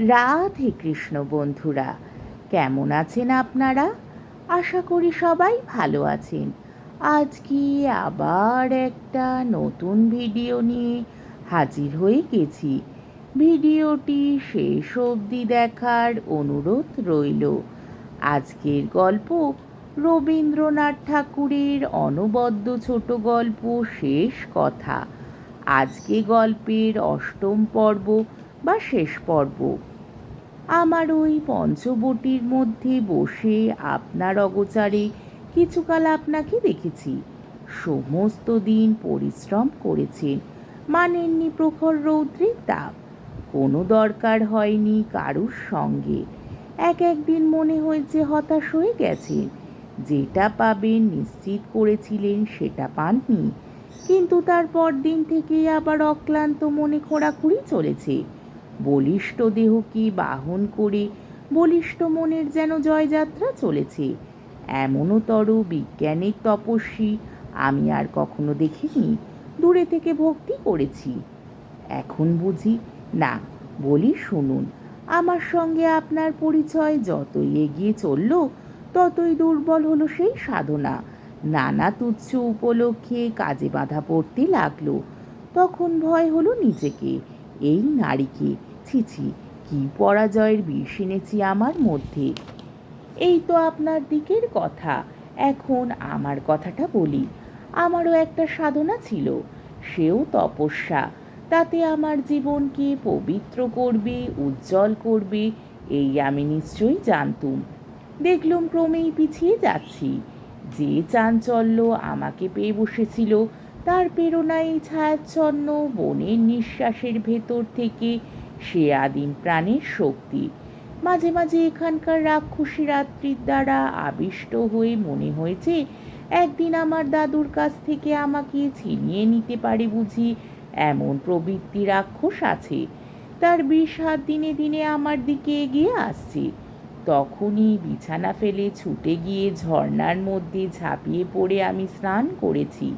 রাধে কৃষ্ণ বন্ধুরা, কেমন আছেন আপনারা? আশা করি সবাই ভালো আছেন। আজকে আবার একটা নতুন ভিডিও নিয়ে হাজির হয়ে গেছি। ভিডিওটি শেষ অবধি দেখার অনুরোধ রইল। আজকের গল্প রবীন্দ্রনাথ ঠাকুরের অনবদ্য ছোট গল্প শেষ কথা। আজকে গল্পের অষ্টম পর্ব বা শেষ পর্ব। আমার ওই পঞ্চবটির মধ্যে বসে আপনার অগোচরে কিছুকাল আপনাকে দেখেছি। সমস্ত দিন পরিশ্রম করেছেন, মানেননি প্রখর রৌদ্রের তাপ। কোনো দরকার হয়নি কারুর সঙ্গে। একদিন মনে হয়েছে হতাশ হয়ে গেছেন। যেটা পাবেন নিশ্চিত করেছিলেন সেটা পাননি, কিন্তু তারপর দিন থেকেই আবার অক্লান্ত মনে খোঁড়াখুঁড়ি চলেছে। বলিষ্ঠ দেহকে বাহন করে বলিষ্ঠ মনের যেন জয়যাত্রা চলেছে। এমনতর বিজ্ঞানের তপস্বী আমি আর কখনো দেখিনি। দূরে থেকে ভক্তি করেছি। এখন বুঝি না। বলি শুনুন, আমার সঙ্গে আপনার পরিচয় যতই এগিয়ে চলল ততই দুর্বল হলো সেই সাধনা। নানা তুচ্ছ উপলক্ষে কাজে বাধা পড়তে লাগলো। তখন ভয় হলো নিজেকে, এই নারীকে। ছিছি, কি পরাজয়ের বিষ এনেছি আমার মধ্যে। এই তো আপনার দিকের কথা। এখন আমার কথাটা বলি। আমারও একটা সাধনা ছিল, সেও তপস্যা। তাতে আমার জীবনকে পবিত্র করবে, উজ্জ্বল করবে, এই আমি নিশ্চয়ই জানতুম। দেখলুম ক্রমেই পিছিয়ে যাচ্ছি। যে চাঞ্চল্য আমাকে পেয়ে বসেছিল তার প্রেরণায় ছায়াচ্ছন্ন বনের নিঃশ্বাসের ভেতর থেকে সে আদিম প্রাণের শক্তি। মাঝে মাঝে এখানকার রাক্ষসী রাত্রির দ্বারা আবিষ্ট হয়ে মনে হয়েছে একদিন আমার দাদুর কাছ থেকে আমাকে ছিনিয়ে নিতে পারে বুঝি এমন প্রবৃত্তি রাক্ষস আছে। তার বিষ হাত দিনে দিনে আমার দিকে এগিয়ে আসছে। তখনই বিছানা ফেলে ছুটে গিয়ে ঝর্ণার মধ্যে ঝাঁপিয়ে পড়ে আমি স্নান করেছি।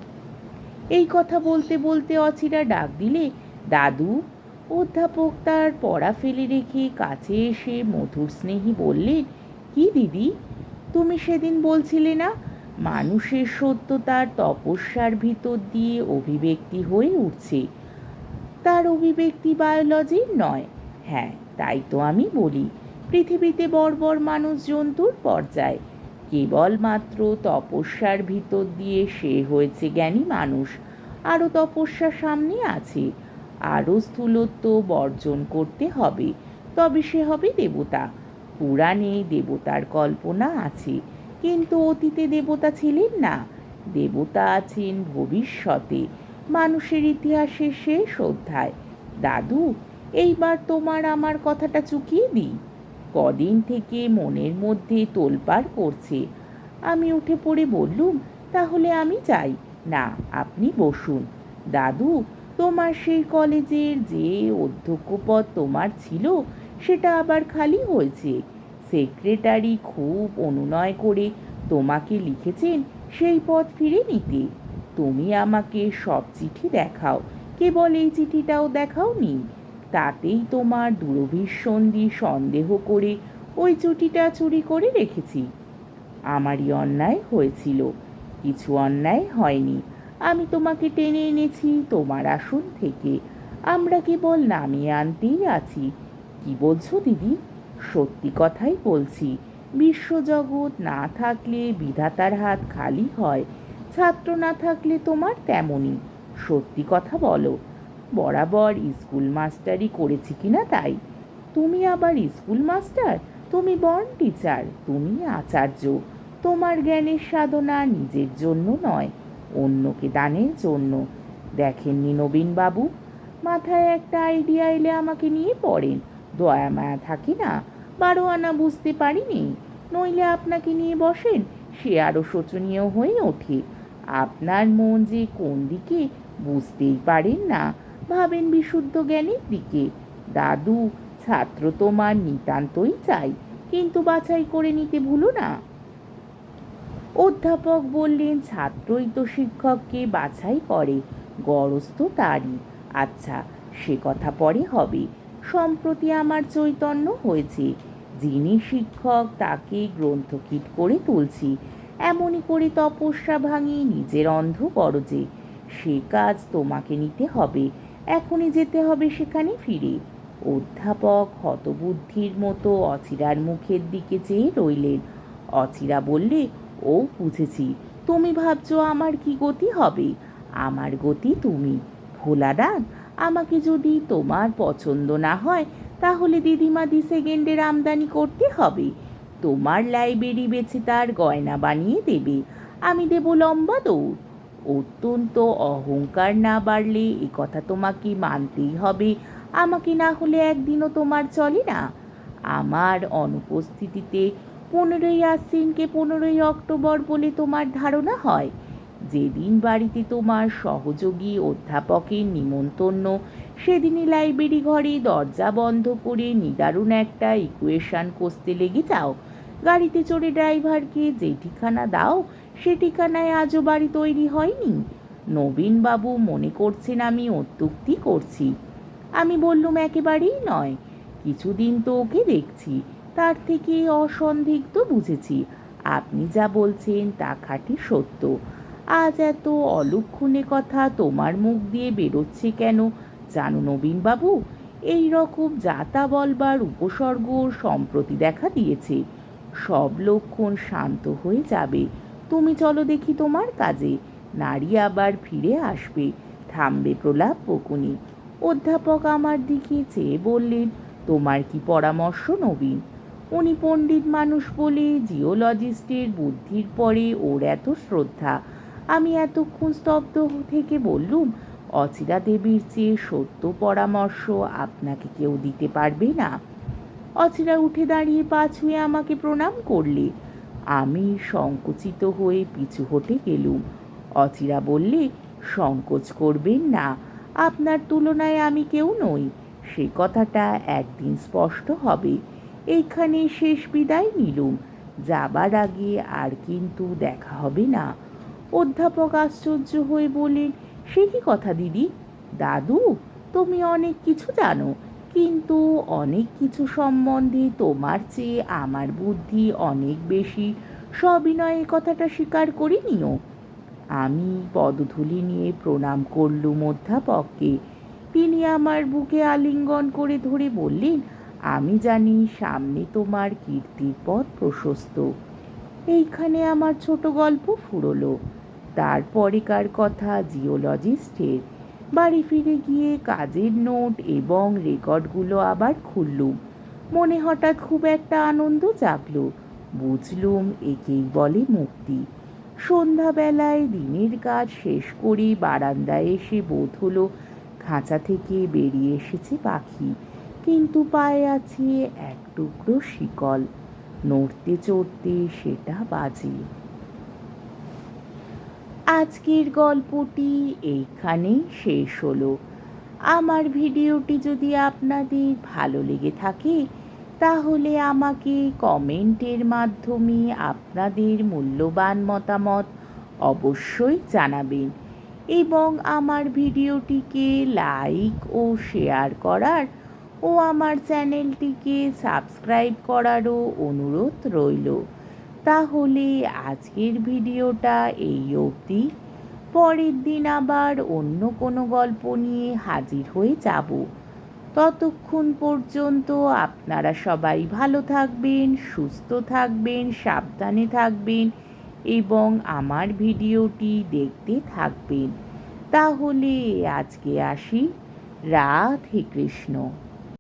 এই কথা বলতে বলতে অচিরা ডাক দিলে, দাদু। অধ্যাপক তার পড়া ফেলে রেখে কাছে এসে মধুর স্নেহী বললেন, কি দিদি, তুমি সেদিন বলছিলে না মানুষের সত্য তার তপস্যার ভিতর দিয়ে অভিব্যক্তি হয়ে উঠছে। তার অভিব্যক্তি বায়োলজির নয়। হ্যাঁ, তাই তো আমি বলি। পৃথিবীতে বর্বর মানুষ জন্তুর পর্যায়। কেবলমাত্র তপস্যার ভিতর দিয়ে সে হয়েছে জ্ঞানী মানুষ। আরও তপস্যা সামনে আছে। আরও স্থূলত্ব বর্জন করতে হবে, তবে সে হবে দেবতা। পুরাণে দেবতার কল্পনা আছে, কিন্তু অতীতে দেবতা ছিলেন না। দেবতা আছেন ভবিষ্যতে, মানুষের ইতিহাসের শেষ অধ্যায়। দাদু, এইবার তোমার আমার কথাটা চুকিয়ে দিই। কদিন থেকে মনের মধ্যে তোলপাড় করছে। আমি উঠে পড়ে বললুম, তাহলে আমি যাই। না, আপনি বসুন। দাদু, তোমার সেই কলেজের যে অধ্যক্ষ পদ তোমার ছিল সেটা আবার খালি হয়েছে। সেক্রেটারি খুব অনুনয় করে তোমাকে লিখেছেন সেই পদ ফিরে নিতে। তুমি আমাকে সব চিঠি দেখাও, কেবল এই চিঠিটাও দেখাওনি। তাতেই তোমার দুরভিসন্ধি সন্দেহ করে ওই চিঠিটা চুরি করে রেখেছি। আমারই অন্যায় হয়েছিল। কিছু অন্যায় হয়নি। আমি তোমাকে টেনে এনেছি তোমার আসন থেকে। আমরা কেবল নামিয়ে আনতেই আছি। কি বলছো দিদি? সত্যি কথাই বলছি। বিশ্বজগৎ না থাকলে বিধাতার হাত খালি হয়। ছাত্র না থাকলে তোমার তেমনই। সত্যি কথা বলো, বরাবর স্কুল মাস্টারি করেছি কিনা তাই। তুমি আবার স্কুল মাস্টার? তুমি বর্ন টিচার, তুমি আচার্য। তোমার জ্ঞানের সাধনা নিজের জন্য নয়, অন্যকে দানের জন্য। দেখেননি নবীনবাবু, মাথায় একটা আইডিয়া এলে আমাকে নিয়ে পড়েন। দয়া মায়া থাকে না। 12 আনা বুঝতে পারিনি, নইলে আপনাকে নিয়ে বসেন, সে আরও শোচনীয় হয়ে ওঠে। আপনার মন যে কোন দিকে বুঝতেই পারেন না, ভাবেন বিশুদ্ধ জ্ঞানের দিকে। দাদু, ছাত্র তোমার নিতান্তই চাই, কিন্তু বাছাই করে নিতে ভুলো না। অধ্যাপক বললেন, ছাত্রই তো শিক্ষককে বাছাই করে, গরজ তো তারই। আচ্ছা, সে কথা পরে হবে। সম্প্রতি আমার চৈতন্য হয়েছে, যিনি শিক্ষক তাকে গ্রন্থকিট করে তুলছি। এমনই করে তপস্যা ভাঙি নিজের অন্ধ গরজে। সে কাজ তোমাকে নিতে হবে, এখনই যেতে হবে সেখানে ফিরে। অধ্যাপক হতবুদ্ধির মতো অচিরার মুখের দিকে চেয়ে রইলেন। অচিরা বললে, ও বুঝেছি, তুমি ভাবছো আমার কি গতি হবে। আমার গতি তুমি। ভোলানাথ, আমাকে যদি তোমার পছন্দ না হয় তাহলে দিদিমা সেকেন্ডের আমদানি করতে হবে। তোমার লাইব্রেরি বেছে তার গয়না বানিয়ে দেবে, আমি দেব লম্বা দৌড়। অত্যন্ত অহংকার না বাড়লে এ কথা তোমাকে মানতেই হবে, আমাকে না হলে একদিনও তোমার চলে না। আমার অনুপস্থিতিতে 15ই আশ্বিনকে 15ই অক্টোবর বলে তোমার ধারণা হয়? যেদিন বাড়িতে তোমার সহযোগী অধ্যাপকের নিমন্তন্ন, সেদিনই লাইব্রেরি ঘরে দরজা বন্ধ করে নিদারুণ একটা ইকুয়েশন কষতে লেগে যাও। গাড়িতে চড়ে ড্রাইভারকে যে ঠিকানা দাও সে ঠিকানায় আজও বাড়ি তৈরি হয়নি। নবীনবাবু মনে করছেন আমি অত্যুক্তি করছি। আমি বললুম, একেবারেই নয়। কিছুদিন তো ওকে দেখছি, তার থেকে অসন্দিগ্ধ বুঝেছি আপনি যা বলছেন তা খাঁটি সত্য। আজ এত অলক্ষণে কথা তোমার মুখ দিয়ে বেরোচ্ছে কেন জানো নবীনবাবু? এই রকম যাতা বলবার উপসর্গ সম্প্রতি দেখা দিয়েছে। সব লক্ষণ শান্ত হয়ে যাবে, তুমি চলো দেখি তোমার কাজে। নারী আবার ফিরে আসবে, থামবে প্রলাপ বকুনি। অধ্যাপক আমার দিকে চেয়ে বললেন, তোমার কি পরামর্শ নবীন? উনি পণ্ডিত মানুষ বলে জিওলজিস্টের বুদ্ধির পরে ওর এত শ্রদ্ধা। আমি এতক্ষণ স্তব্ধ থেকে বললুম, অচিরা দেবীর চেয়ে সত্য পরামর্শ আপনাকে কেউ দিতে পারবে না। অচিরা উঠে দাঁড়িয়ে পা ছুঁয়ে আমাকে প্রণাম করলে। আমি সংকুচিত হয়ে পিছু হটে গেলুম। অচিরা বললে, সংকোচ করবেন না, আপনার তুলনায় আমি কেউ নই, সে কথাটা একদিন স্পষ্ট হবে। এইখানে শেষ বিদায় নিলুম, যাবার আগে আর কিন্তু দেখা হবে না। অধ্যাপক আশ্চর্য হয়ে বললেন, সে কি কথা দিদি? দাদু, তুমি অনেক কিছু জানো, কিন্তু অনেক কিছু সম্বন্ধে তোমার চেয়ে আমার বুদ্ধি অনেক বেশি, সবিনয়ে কথাটা স্বীকার করে নিও। আমি পদধূলি নিয়ে প্রণাম করলুম অধ্যাপককে। তিনি আমার বুকে আলিঙ্গন করে ধরে বললেন, আমি জানি সামনে তোমার কীর্তির পথ প্রশস্ত। এইখানে আমার ছোট গল্প ফুরলো। তারপরেকার কথা জিওলজিস্টের। বাড়ি ফিরে গিয়ে কাজের নোট এবং রেকর্ডগুলো আবার খুললুম। মনে হঠাৎ খুব একটা আনন্দ জাগলো। বুঝলুম একেই বলে মুক্তি। সন্ধ্যাবেলায় দিনের কাজ শেষ করে বারান্দায় এসে বোধ হলো খাঁচা থেকে বেরিয়ে এসেছে পাখি, কিন্তু পায়ে আছে এক টুকরো শিকল। নড়তে চড়তে সেটা বাজে। আজকের গল্পটি এইখানেই শেষ হলো। আমার ভিডিওটি যদি আপনাদের ভালো লেগে থাকে তাহলে আমাকে কমেন্টের মাধ্যমে আপনাদের মূল্যবান মতামত অবশ্যই জানাবেন এবং আমার ভিডিওটিকে লাইক ও শেয়ার করার ও আমার চ্যানেলটিকে সাবস্ক্রাইব করারও অনুরোধ রইল। তাহলে আজকের ভিডিওটা এই অবধি। পরের দিন আবার অন্য কোনো গল্প নিয়ে হাজির হয়ে যাব। ততক্ষণ পর্যন্ত আপনারা সবাই ভালো থাকবেন, সুস্থ থাকবেন, সাবধানে থাকবেন এবং আমার ভিডিওটি দেখতে থাকবেন। তাহলে আজকে আসি। রাধে কৃষ্ণ।